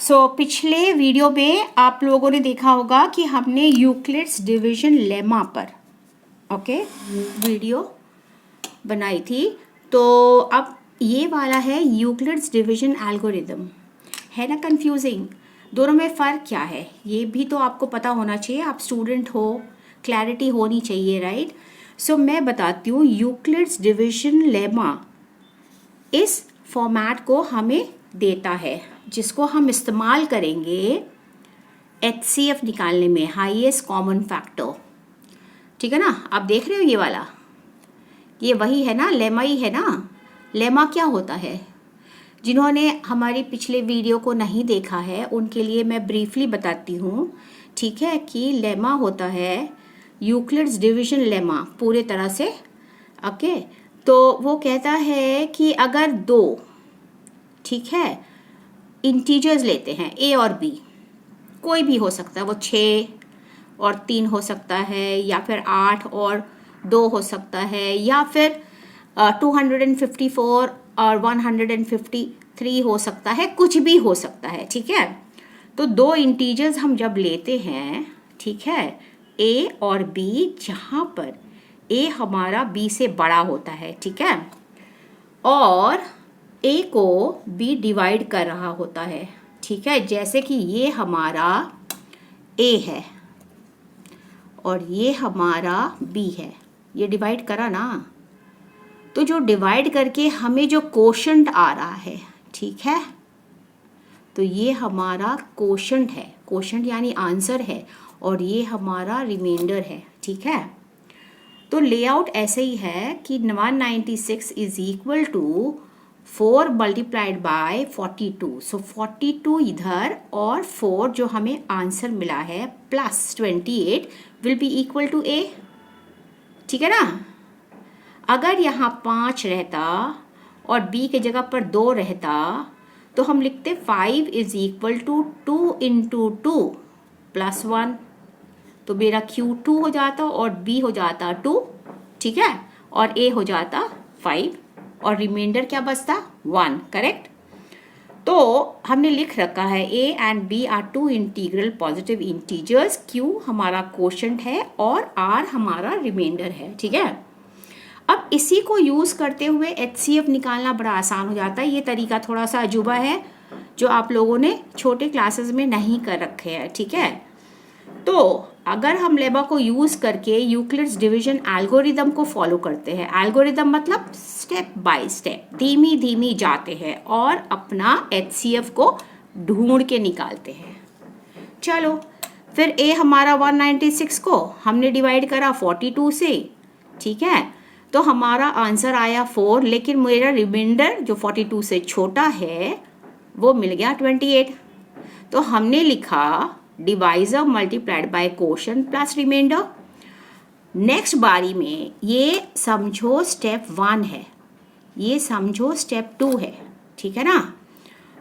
पिछले वीडियो में आप लोगों ने देखा होगा कि हमने यूक्लिड्स डिवीजन लेमा पर वीडियो बनाई थी। तो अब ये वाला है यूक्लिड्स डिवीजन एल्गोरिदम। है ना कंफ्यूजिंग? दोनों में फ़र्क क्या है ये भी तो आपको पता होना चाहिए। आप स्टूडेंट हो, क्लैरिटी होनी चाहिए, राइट? मैं बताती हूँ। यूक्लिड्स डिवीजन लेमा इस फॉर्मेट को हमें देता है जिसको हम इस्तेमाल करेंगे HCF निकालने में, हाईएस्ट कॉमन फैक्टर। ठीक है ना? आप देख रहे हो ये वाला, ये वही है ना, लेमा ही है ना। लेमा क्या होता है? जिन्होंने हमारी पिछले वीडियो को नहीं देखा है उनके लिए मैं ब्रीफली बताती हूँ, ठीक है? कि लेमा होता है यूक्लिड्स डिवीजन लेमा पूरे तरह से। ओके, तो वो कहता है कि अगर दो, ठीक है, इंटीजर्स लेते हैं A और B, कोई भी हो सकता है, वो 6 और 3 हो सकता है, या फिर 8 और 2 हो सकता है, या फिर 254 और 153 हो सकता है, कुछ भी हो सकता है। ठीक है, तो दो इंटीजर्स हम जब लेते हैं, ठीक है, A और B, जहाँ पर A हमारा B से बड़ा होता है, ठीक है, और A को B डिवाइड कर रहा होता है, ठीक है। जैसे कि ये हमारा A है और ये हमारा B है, ये डिवाइड करा ना। तो जो डिवाइड करके हमें जो कोशेंट आ रहा है, ठीक है, तो ये हमारा कोशेंट है, कोशेंट यानी आंसर है, और ये हमारा रिमाइंडर है। ठीक है, तो लेआउट ऐसे ही है कि 196 is equal to 4 multiplied by 42। So 42 इधर और 4 जो हमें आंसर मिला है plus 28 will be equal to A। ठीक है ना? अगर यहाँ 5 रहता और B के जगह पर 2 रहता तो हम लिखते 5 is equal to 2 into 2 plus 1। तो मेरा Q 2 हो जाता और B हो जाता 2, ठीक है, और A हो जाता 5, और रिमाइंडर क्या बचता? 1। करेक्ट? तो हमने लिख रखा है A and B are two integral positive integers, Q हमारा कोशेंट है और R हमारा रिमाइंडर है। ठीक है, अब इसी को यूज़ करते हुए HCF निकालना बड़ा आसान हो जाता है। ये तरीका थोड़ा सा अजूबा है जो आप लोगों ने छोटे क्लासेस में नहीं कर रखे हैं। ठीक है, तो अगर हम लेमा को यूज़ करके यूक्लिड्स डिवीजन एल्गोरिदम को फॉलो करते हैं, एल्गोरिदम मतलब स्टेप बाय स्टेप, धीमी धीमी जाते हैं और अपना HCF को ढूंढ के निकालते हैं। चलो, फिर A हमारा 196 को हमने डिवाइड करा 42 से, ठीक है, तो हमारा आंसर आया 4, लेकिन मेरा रिमाइंडर जो 42 से छोटा है वो मिल गया 28। तो हमने लिखा divisor multiplied by quotient plus remainder. Next बारी में ये समझो स्टेप 1 है, ये समझो स्टेप 2 है। ठीक है ना?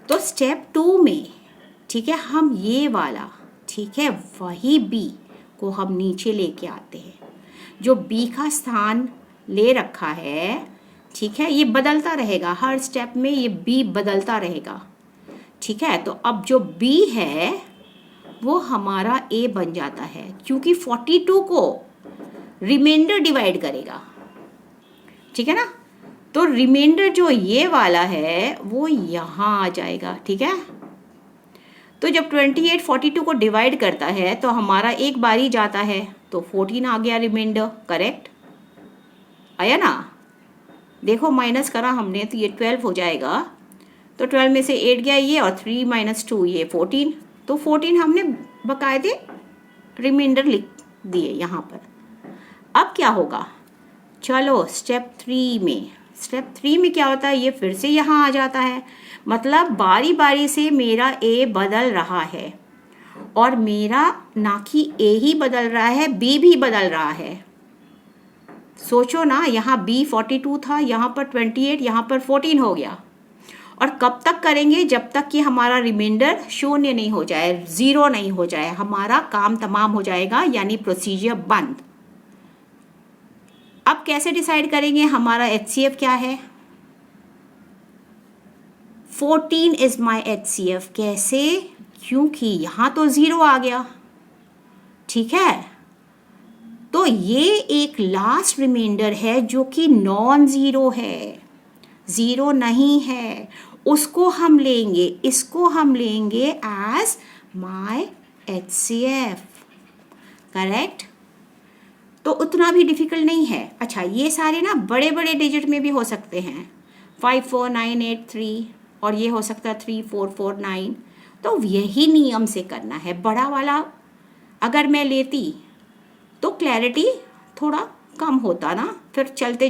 तो स्टेप 2 में, ठीक है, हम ये वाला, ठीक है, वही B को हम नीचे लेके आते हैं, जो B का स्थान ले रखा है। ठीक है, ये बदलता रहेगा हर स्टेप में, ये B बदलता रहेगा। ठीक है, तो अब जो B है वो हमारा A बन जाता है, क्योंकि 42 को रिमाइंडर डिवाइड करेगा। ठीक है ना? तो रिमाइंडर जो ये वाला है वो यहाँ आ जाएगा। ठीक है, तो जब 28 42 को डिवाइड करता है तो हमारा एक बार ही जाता है, तो 14 आ गया रिमाइंडर। करेक्ट आया ना? देखो माइनस करा हमने तो ये 12 हो जाएगा, तो 12 में से 8 गया ये, और 3 - 2 ये 14, तो 14 हमने बकायदे रिमाइंडर लिख दिए यहाँ पर। अब क्या होगा? चलो स्टेप 3 में, स्टेप 3 में क्या होता है? ये फिर से यहाँ आ जाता है, मतलब बारी बारी से मेरा A बदल रहा है, और मेरा ना कि A ही बदल रहा है, B भी बदल रहा है। सोचो ना, यहाँ B 42 था, यहाँ पर 28, यहाँ पर 14 हो गया। और कब तक करेंगे? जब तक कि हमारा रिमाइंडर 0 नहीं हो जाए, 0 नहीं हो जाए, हमारा काम तमाम हो जाएगा, यानी प्रोसीजर बंद। अब कैसे डिसाइड करेंगे हमारा HCF क्या है? 14 इज माई HCF। कैसे? क्योंकि यहाँ तो 0 आ गया, ठीक है। तो ये एक लास्ट रिमाइंडर है जो कि नॉन ज़ीरो है, ज़ीरो नहीं है, उसको हम लेंगे, इसको हम लेंगे एज माई HCF। करेक्ट? तो उतना भी डिफिकल्ट नहीं है। अच्छा, ये सारे ना बड़े बड़े डिजिट में भी हो सकते हैं, 5 4 9 8 3, और ये हो सकता है 3 4 4 9। तो यही नियम से करना है। बड़ा वाला अगर मैं लेती तो क्लैरिटी थोड़ा कम होता ना, फिर चलते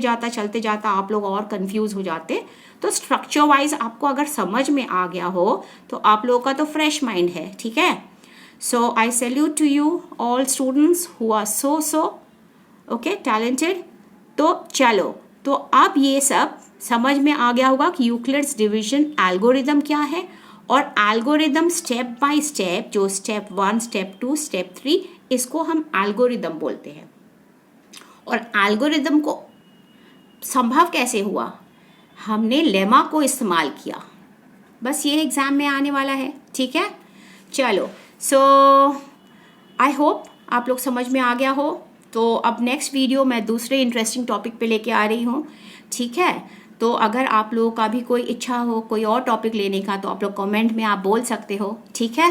जाता आप लोग और कंफ्यूज हो जाते। तो स्ट्रक्चर वाइज आपको अगर समझ में आ गया हो तो आप लोगों का तो फ्रेश माइंड है, ठीक है। So I salute to you all students who are so okay talented. तो चलो, तो अब ये सब समझ में आ गया होगा कि यूक्लिड्स डिवीजन एल्गोरिदम क्या है, और एल्गोरिदम स्टेप बाय स्टेप, जो स्टेप 1 स्टेप 2 स्टेप 3, इसको हम एल्गोरिदम बोलते हैं। और एल्गोरिदम को संभव कैसे हुआ? हमने लेमा को इस्तेमाल किया। बस ये एग्ज़ाम में आने वाला है, ठीक है। चलो, सो आई होप आप लोग समझ में आ गया हो। तो अब नेक्स्ट वीडियो मैं दूसरे इंटरेस्टिंग टॉपिक पे लेके आ रही हूँ, ठीक है। तो अगर आप लोगों का भी कोई इच्छा हो कोई और टॉपिक लेने का, तो आप लोग कमेंट में आप बोल सकते हो, ठीक है।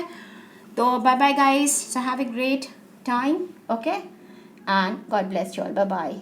तो bye bye guys, have a great time, okay, and God bless you all, bye bye.